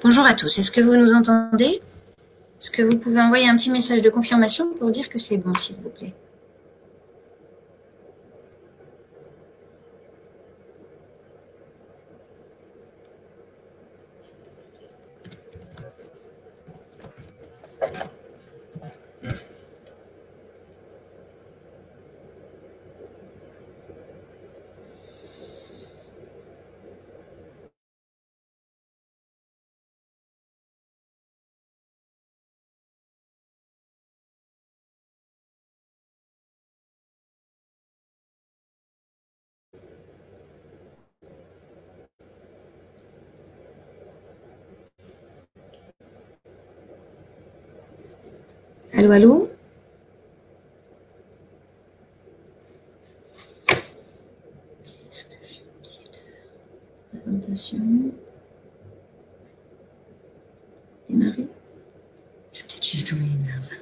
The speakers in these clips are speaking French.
Bonjour à tous, est-ce que vous nous entendez? Est-ce que vous pouvez envoyer un petit message de confirmation pour dire que c'est bon, s'il vous plaît? Allô, allô? Qu'est-ce que j'ai oublié de faire? Présentation. Démarrer. Je vais peut-être juste oublier de faire ça.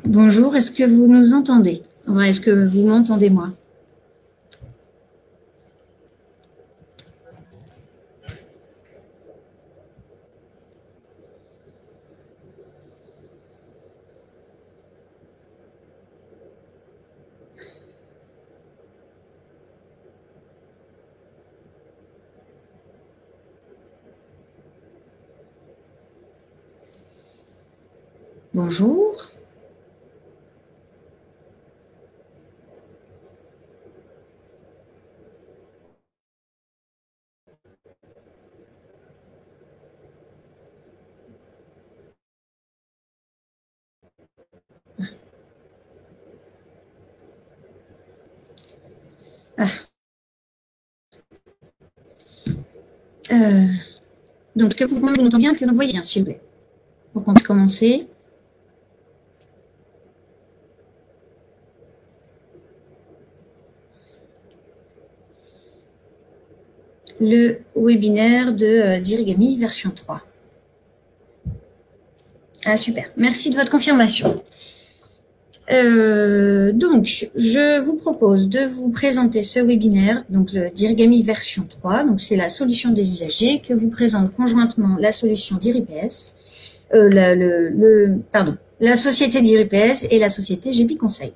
Bonjour, est-ce que vous nous entendez? Enfin, est-ce que vous m'entendez, moi? Bonjour. Ah. Donc, est-ce que vous m'entendez bien, que vous voyez bien, s'il vous plaît, pour qu'on puisse commencer? Le webinaire de Dirigami version 3. Ah, super. Merci de votre confirmation. Donc, je vous propose de vous présenter ce webinaire, donc le Dirigami version 3. Donc, c'est la solution des usagers que vous présente conjointement la solution d'IRIPS, la société d'IRIPS et la société GP Conseil.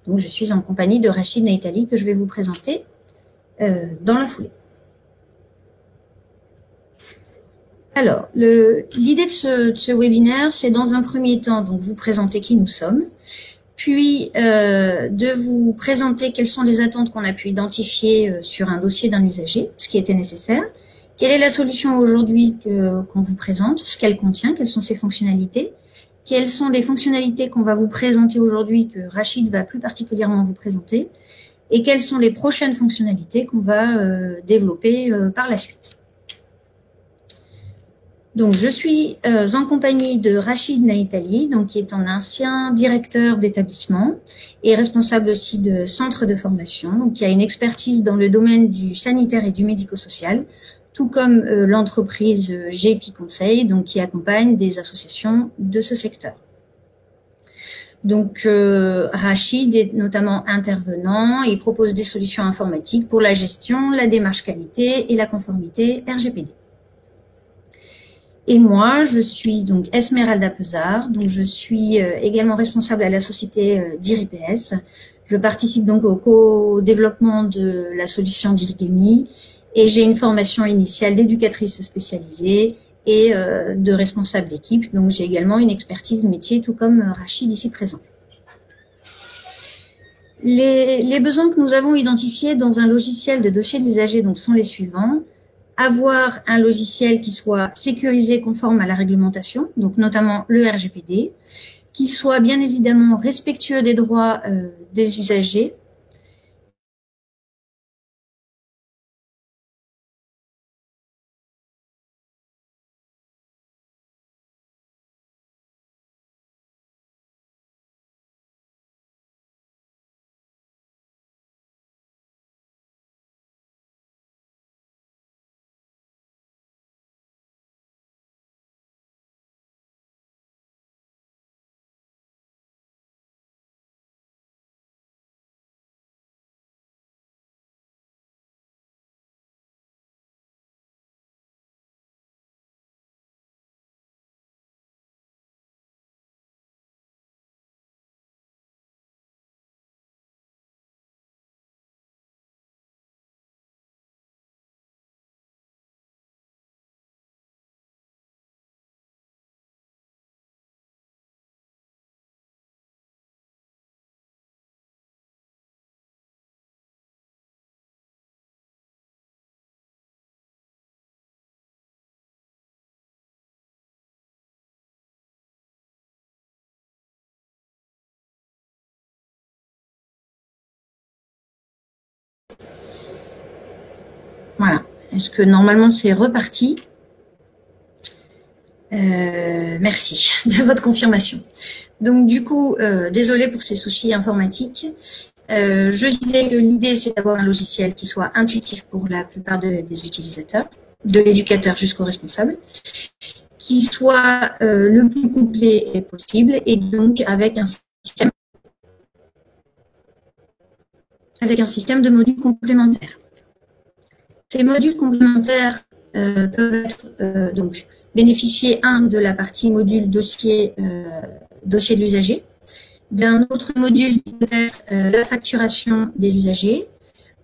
Donc, je suis en compagnie de Rachid Naitali que je vais vous présenter dans la foulée. Alors, l'idée de ce webinaire, c'est dans un premier temps, donc, vous présenter qui nous sommes, puis de vous présenter quelles sont les attentes qu'on a pu identifier sur un dossier d'un usager, ce qui était nécessaire, quelle est la solution aujourd'hui qu'on vous présente, ce qu'elle contient, quelles sont ses fonctionnalités, quelles sont les fonctionnalités qu'on va vous présenter aujourd'hui, que Rachid va plus particulièrement vous présenter, et quelles sont les prochaines fonctionnalités qu'on va développer par la suite. Donc, je suis en compagnie de Rachid Naitali, donc, qui est un ancien directeur d'établissement et responsable aussi de centre de formation, donc, qui a une expertise dans le domaine du sanitaire et du médico-social, tout comme l'entreprise GP Conseil, donc, qui accompagne des associations de ce secteur. Donc, Rachid est notamment intervenant et propose des solutions informatiques pour la gestion, la démarche qualité et la conformité RGPD. Et moi, je suis donc Esmeralda Pesard, donc je suis également responsable à la société d'IRIPS. Je participe donc au co-développement de la solution d'Irigami et j'ai une formation initiale d'éducatrice spécialisée et de responsable d'équipe. Donc j'ai également une expertise métier, tout comme Rachid ici présent. Les besoins que nous avons identifiés dans un logiciel de dossier d'usager donc sont les suivants. Avoir un logiciel qui soit sécurisé, conforme à la réglementation, donc notamment le RGPD, qui soit bien évidemment respectueux des droits des usagers, Voilà. Est-ce que normalement c'est reparti? Merci de votre confirmation. Donc du coup, désolé pour ces soucis informatiques. Je disais que l'idée c'est d'avoir un logiciel qui soit intuitif pour la plupart des utilisateurs, de l'éducateur jusqu'au responsable, qui soit le plus complet possible et donc avec un système de modules complémentaires. Ces modules complémentaires peuvent être donc bénéficier de la partie module dossier de l'usager, d'un autre module qui peut être la facturation des usagers.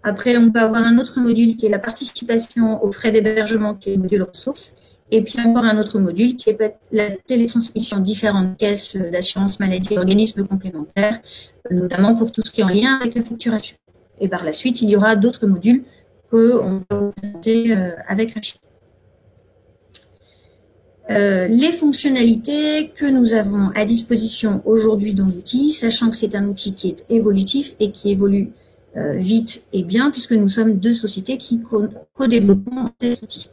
Après, on peut avoir un autre module qui est la participation aux frais d'hébergement, qui est le module ressources. Et puis encore un autre module qui est la télétransmission différentes caisses d'assurance maladie et organismes complémentaires, notamment pour tout ce qui est en lien avec la facturation. Et par la suite, il y aura d'autres modules qu'on va vous présenter avec Rachid. Les fonctionnalités que nous avons à disposition aujourd'hui dans l'outil, sachant que c'est un outil qui est évolutif et qui évolue vite et bien, puisque nous sommes deux sociétés qui co-développons cet outil.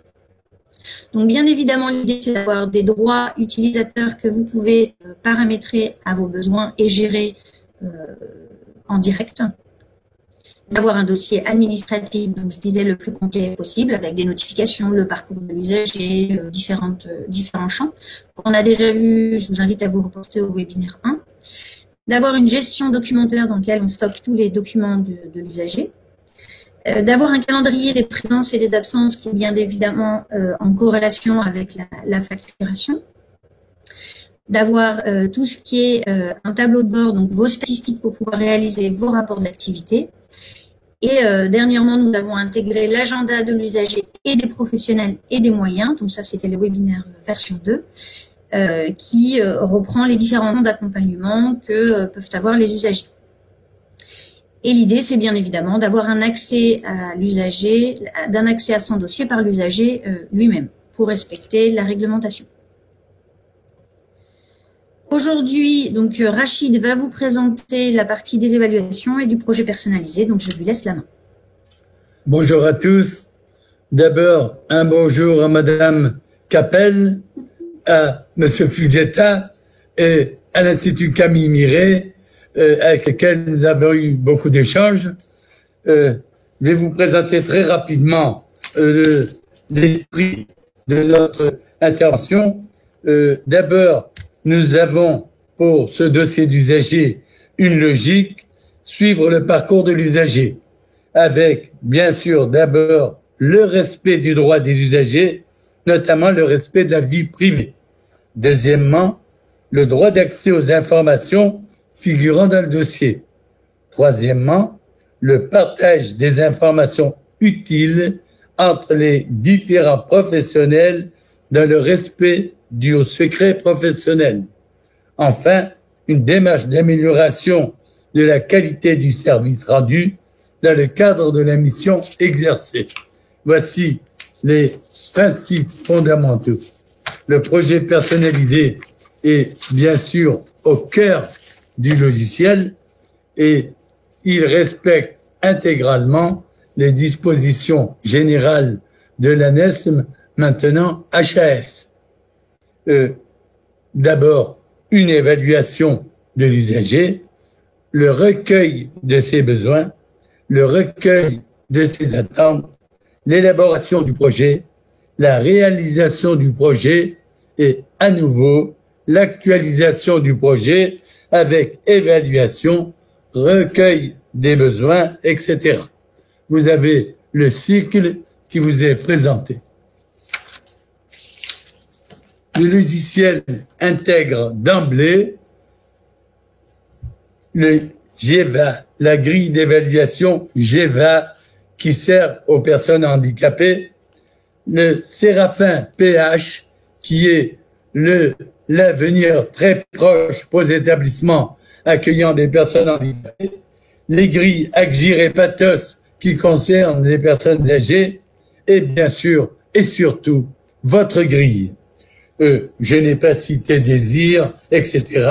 Donc bien évidemment, l'idée c'est d'avoir des droits utilisateurs que vous pouvez paramétrer à vos besoins et gérer en direct. D'avoir un dossier administratif, donc je disais le plus complet possible, avec des notifications, le parcours de l'usager, différents champs. On a déjà vu, je vous invite à vous reporter au webinaire 1. D'avoir une gestion documentaire dans laquelle on stocke tous les documents de l'usager. D'avoir un calendrier des présences et des absences qui est bien évidemment en corrélation avec la facturation. D'avoir tout ce qui est un tableau de bord, donc vos statistiques pour pouvoir réaliser vos rapports d'activité. Et dernièrement, nous avons intégré l'agenda de l'usager et des professionnels et des moyens. Donc ça, c'était le webinaire version 2, qui reprend les différents noms d'accompagnement que peuvent avoir les usagers. Et l'idée, c'est bien évidemment d'avoir un accès à l'usager, d'un accès à son dossier par l'usager lui-même, pour respecter la réglementation. Aujourd'hui, donc Rachid va vous présenter la partie des évaluations et du projet personnalisé, donc je lui laisse la main. Bonjour à tous. D'abord, un bonjour à Madame Capel, à Monsieur Fugetta et à l'Institut Camille Miret, avec lesquels nous avons eu beaucoup d'échanges. Je vais vous présenter très rapidement l'esprit de notre intervention. D'abord, nous avons pour ce dossier d'usager une logique, suivre le parcours de l'usager, avec bien sûr d'abord le respect du droit des usagers, notamment le respect de la vie privée. Deuxièmement, le droit d'accès aux informations figurant dans le dossier. Troisièmement, le partage des informations utiles entre les différents professionnels dans le respect dû au secret professionnel. Enfin, une démarche d'amélioration de la qualité du service rendu dans le cadre de la mission exercée. Voici les principes fondamentaux. Le projet personnalisé est bien sûr au cœur du logiciel et il respecte intégralement les dispositions générales de l'ANESM, maintenant HAS. D'abord, une évaluation de l'usager, le recueil de ses besoins, le recueil de ses attentes, l'élaboration du projet, la réalisation du projet et à nouveau l'actualisation du projet avec évaluation, recueil des besoins, etc. Vous avez le cycle qui vous est présenté. Le logiciel intègre d'emblée le GEVA, la grille d'évaluation GEVA qui sert aux personnes handicapées, le Séraphin PH qui est l'avenir très proche pour les établissements accueillant des personnes handicapées, les grilles Agir et Pathos qui concernent les personnes âgées et bien sûr et surtout votre grille. Je n'ai pas cité Désir, etc.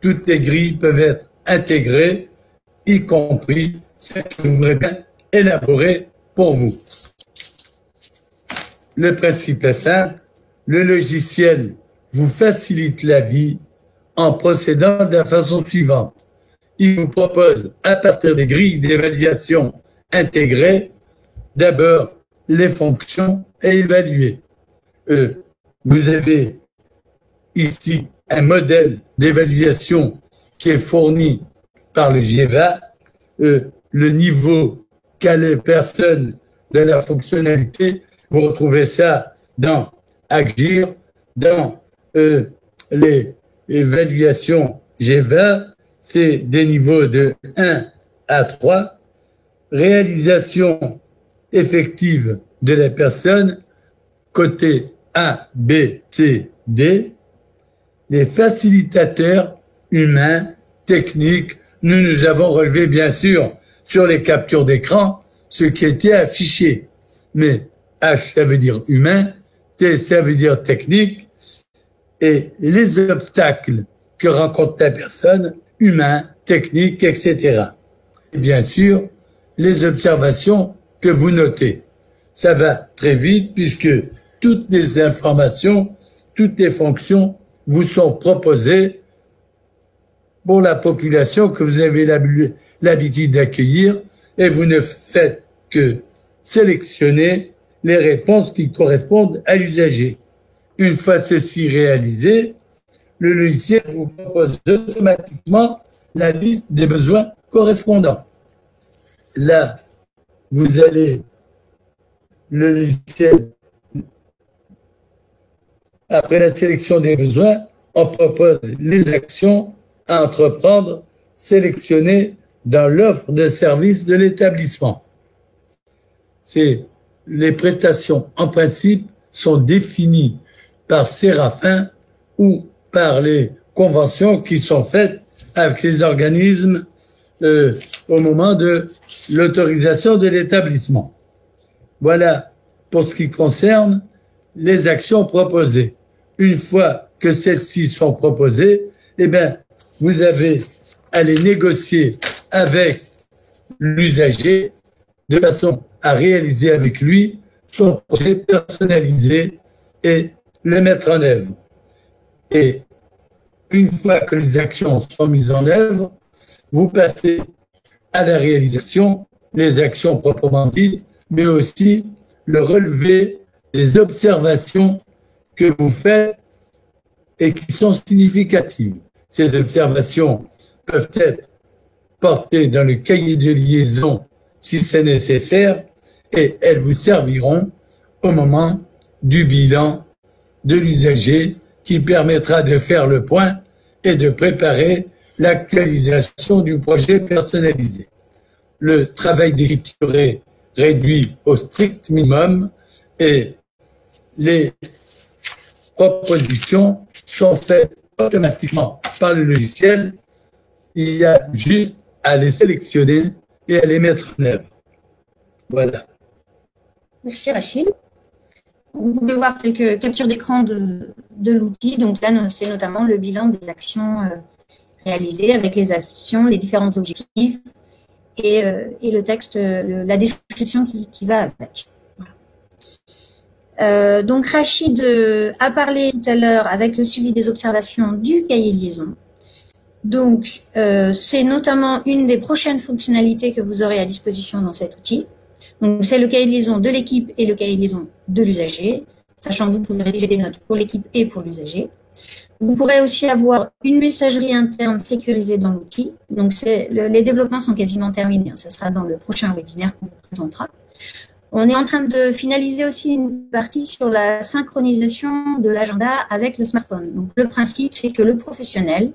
Toutes les grilles peuvent être intégrées, y compris celles que vous voudrez bien élaborer pour vous. Le principe est simple, le logiciel vous facilite la vie en procédant de la façon suivante. Il vous propose, à partir des grilles d'évaluation intégrées, d'abord les fonctions à évaluer. Vous avez ici un modèle d'évaluation qui est fourni par le GEVA, le niveau qu'a les personnes de la fonctionnalité. Vous retrouvez ça dans Agir, dans les évaluations GEVA, c'est des niveaux de 1 à 3. Réalisation effective de la personne, côté A, B, C, D. Les facilitateurs humains, techniques, nous avons relevé bien sûr sur les captures d'écran ce qui était affiché. Mais H, ça veut dire humain, T, ça veut dire technique, et les obstacles que rencontre la personne, humain, technique, etc. Et bien sûr, les observations que vous notez. Ça va très vite puisque toutes les informations, toutes les fonctions vous sont proposées pour la population que vous avez l'habitude d'accueillir et vous ne faites que sélectionner les réponses qui correspondent à l'usager. Une fois ceci réalisé, le logiciel vous propose automatiquement la liste des besoins correspondants. Là, vous allez, le logiciel, après la sélection des besoins, on propose les actions à entreprendre sélectionnées dans l'offre de service de l'établissement. Les prestations, en principe, sont définies par Séraphin ou par les conventions qui sont faites avec les organismes au moment de l'autorisation de l'établissement. Voilà pour ce qui concerne les actions proposées. Une fois que celles-ci sont proposées, eh bien, vous avez à les négocier avec l'usager de façon à réaliser avec lui son projet personnalisé et le mettre en œuvre. Et une fois que les actions sont mises en œuvre, vous passez à la réalisation, les actions proprement dites, mais aussi le relevé des observations que vous faites et qui sont significatives. Ces observations peuvent être portées dans le cahier de liaison si c'est nécessaire et elles vous serviront au moment du bilan de l'usager qui permettra de faire le point et de préparer l'actualisation du projet personnalisé. Le travail d'écriture est réduit au strict minimum et les propositions sont faites automatiquement par le logiciel. Il y a juste à les sélectionner et à les mettre en œuvre. Voilà. Merci Rachid. Vous pouvez voir quelques captures d'écran de l'outil. Donc là, c'est notamment le bilan des actions réalisées avec les actions, les différents objectifs et le texte, la description qui va avec. Voilà. Donc Rachid a parlé tout à l'heure avec le suivi des observations du cahier de liaison. Donc c'est notamment une des prochaines fonctionnalités que vous aurez à disposition dans cet outil. Donc, c'est le cahier de liaison de l'équipe et le cahier de liaison de l'usager, sachant que vous pouvez rédiger des notes pour l'équipe et pour l'usager. Vous pourrez aussi avoir une messagerie interne sécurisée dans l'outil. Donc, les développements sont quasiment terminés. Ce sera dans le prochain webinaire qu'on vous présentera. On est en train de finaliser aussi une partie sur la synchronisation de l'agenda avec le smartphone. Donc, le principe, c'est que le professionnel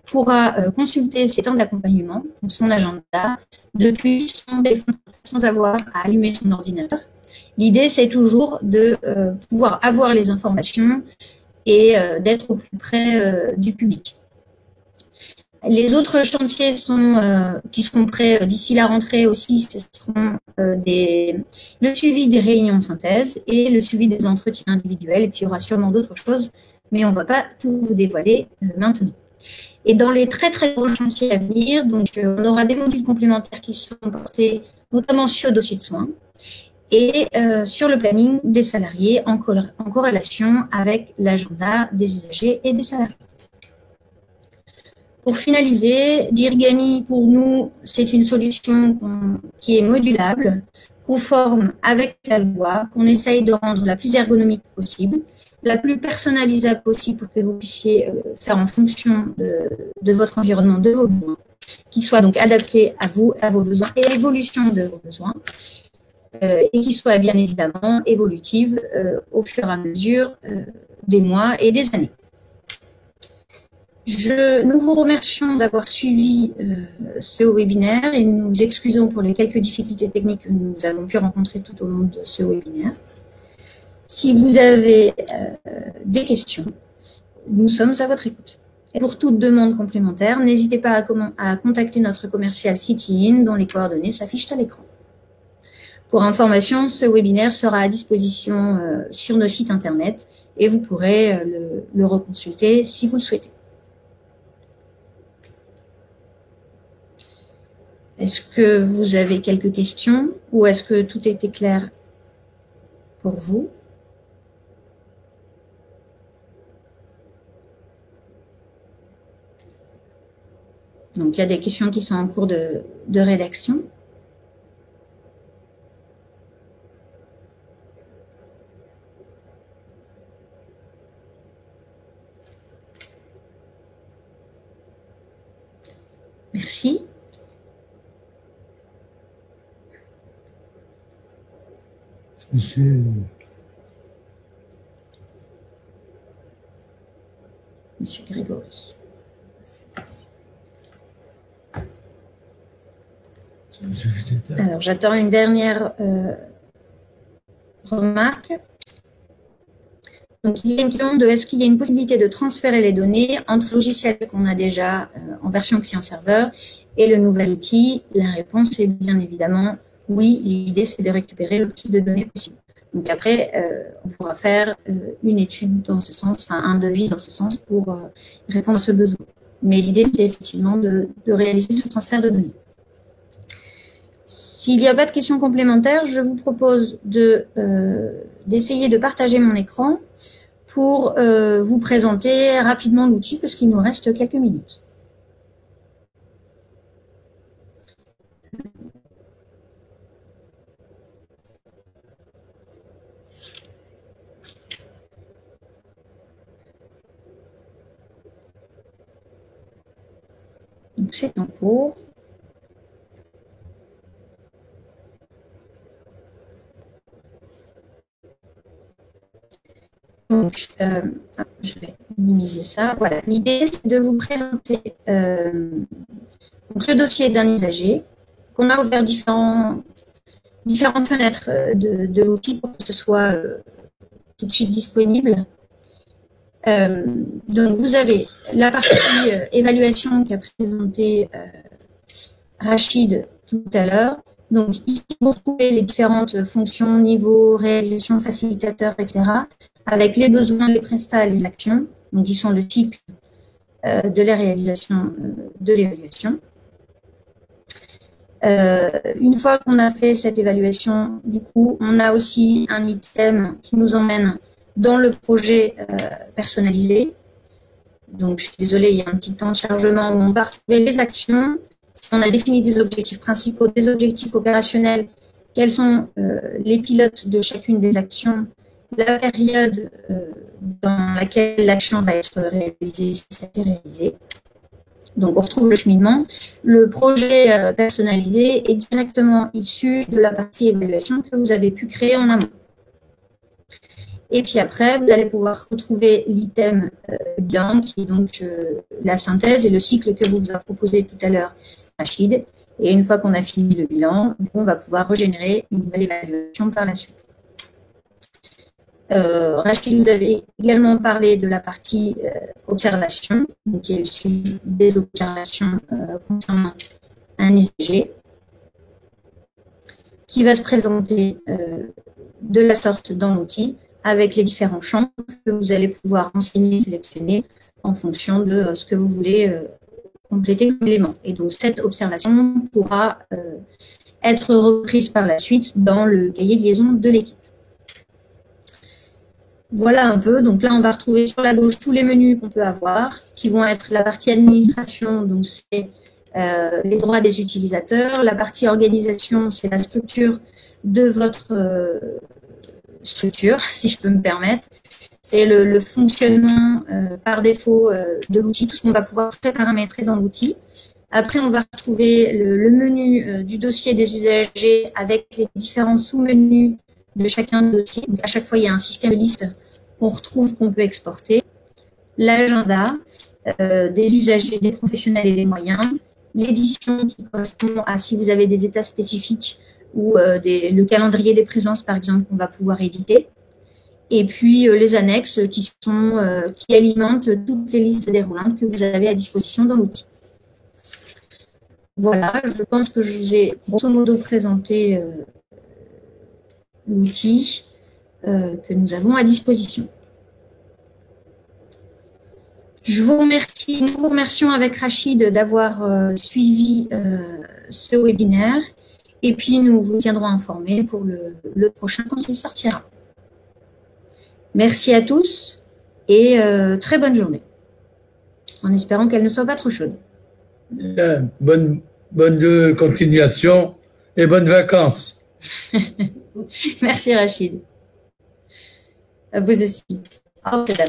pourra consulter ses temps d'accompagnement, donc son agenda, depuis son téléphone sans avoir à allumer son ordinateur. L'idée, c'est toujours de pouvoir avoir les informations et d'être au plus près du public. Les autres chantiers qui seront prêts d'ici la rentrée aussi, ce seront le suivi des réunions synthèse et le suivi des entretiens individuels. Et puis, il y aura sûrement d'autres choses, mais on ne va pas tout vous dévoiler maintenant. Et dans les très très gros chantiers à venir, donc on aura des modules complémentaires qui seront portés notamment sur le dossier de soins et sur le planning des salariés en corrélation avec l'agenda des usagers et des salariés. Pour finaliser, Dirigami, pour nous, c'est une solution qui est modulable, conforme avec la loi, qu'on essaye de rendre la plus ergonomique possible, la plus personnalisable possible pour que vous puissiez faire en fonction de votre environnement, de vos besoins, qui soit donc adapté à vous, à vos besoins et à l'évolution de vos besoins, et qui soit bien évidemment évolutive au fur et à mesure des mois et des années. Nous vous remercions d'avoir suivi ce webinaire et nous nous excusons pour les quelques difficultés techniques que nous avons pu rencontrer tout au long de ce webinaire. Si vous avez des questions, nous sommes à votre écoute. Et pour toute demande complémentaire, n'hésitez pas à contacter notre commercial CityIn dont les coordonnées s'affichent à l'écran. Pour information, ce webinaire sera à disposition sur nos sites internet et vous pourrez le reconsulter si vous le souhaitez. Est-ce que vous avez quelques questions ou est-ce que tout était clair pour vous? Donc, il y a des questions qui sont en cours de rédaction. Merci. Monsieur Grégory. Alors, j'attends une dernière remarque. Donc, il y a une question de est-ce qu'il y a une possibilité de transférer les données entre le logiciel qu'on a déjà en version client-serveur et le nouvel outil? La réponse est bien évidemment oui. L'idée, c'est de récupérer le plus de données possible. Donc après, on pourra faire une étude dans ce sens, enfin un devis dans ce sens pour répondre à ce besoin. Mais l'idée, c'est effectivement de réaliser ce transfert de données. S'il n'y a pas de questions complémentaires, je vous propose d'essayer de partager mon écran pour vous présenter rapidement l'outil parce qu'il nous reste quelques minutes. Donc c'est en cours. Donc, je vais minimiser ça. Voilà. L'idée, c'est de vous présenter donc le dossier d'un usager qu'on a ouvert différentes fenêtres de l'outil pour que ce soit tout de suite disponible. Donc, vous avez la partie évaluation qu'a présenté Rachid tout à l'heure. Donc, ici, vous retrouvez les différentes fonctions, niveau, réalisation, facilitateur, etc., avec les besoins, les prestats et les actions. Donc, ils sont le cycle de la réalisation de l'évaluation. Une fois qu'on a fait cette évaluation, du coup, on a aussi un item qui nous emmène dans le projet personnalisé. Donc, je suis désolée, il y a un petit temps de chargement où on va retrouver les actions. On a défini des objectifs principaux, des objectifs opérationnels, quels sont les pilotes de chacune des actions, la période dans laquelle l'action va être réalisée, si ça a été réalisé. Donc, on retrouve le cheminement. Le projet personnalisé est directement issu de la partie évaluation que vous avez pu créer en amont. Et puis après, vous allez pouvoir retrouver l'item bilan, qui est donc la synthèse et le cycle que vous a proposé tout à l'heure, Rachid. Et une fois qu'on a fini le bilan, on va pouvoir régénérer une nouvelle évaluation par la suite. Rachid, vous avez également parlé de la partie observation, donc qui est le suivi des observations concernant un usager, qui va se présenter de la sorte dans l'outil, avec les différents champs que vous allez pouvoir renseigner, sélectionner en fonction de ce que vous voulez compléter comme élément. Et donc, cette observation pourra être reprises par la suite dans le cahier de liaison de l'équipe. Voilà un peu. Donc là, on va retrouver sur la gauche tous les menus qu'on peut avoir, qui vont être la partie administration, donc c'est les droits des utilisateurs. La partie organisation, c'est la structure de votre structure, si je peux me permettre. C'est le fonctionnement par défaut de l'outil, tout ce qu'on va pouvoir pré-paramétrer dans l'outil. Après, on va retrouver le menu du dossier des usagers avec les différents sous-menus de chacun des dossiers. Donc, à chaque fois, il y a un système de liste qu'on retrouve, qu'on peut exporter. L'agenda des usagers, des professionnels et des moyens. L'édition qui correspond à si vous avez des états spécifiques ou le calendrier des présences, par exemple, qu'on va pouvoir éditer. Et puis les annexes qui alimentent toutes les listes déroulantes que vous avez à disposition dans l'outil. Voilà, je pense que je vous ai grosso modo présenté l'outil que nous avons à disposition. Je vous remercie, nous vous remercions avec Rachid d'avoir suivi ce webinaire et puis nous vous tiendrons informés pour le prochain quand il sortira. Merci à tous et très bonne journée, en espérant qu'elle ne soit pas trop chaude. Bonne continuation et bonnes vacances. Merci Rachid. À vous aussi. Au revoir.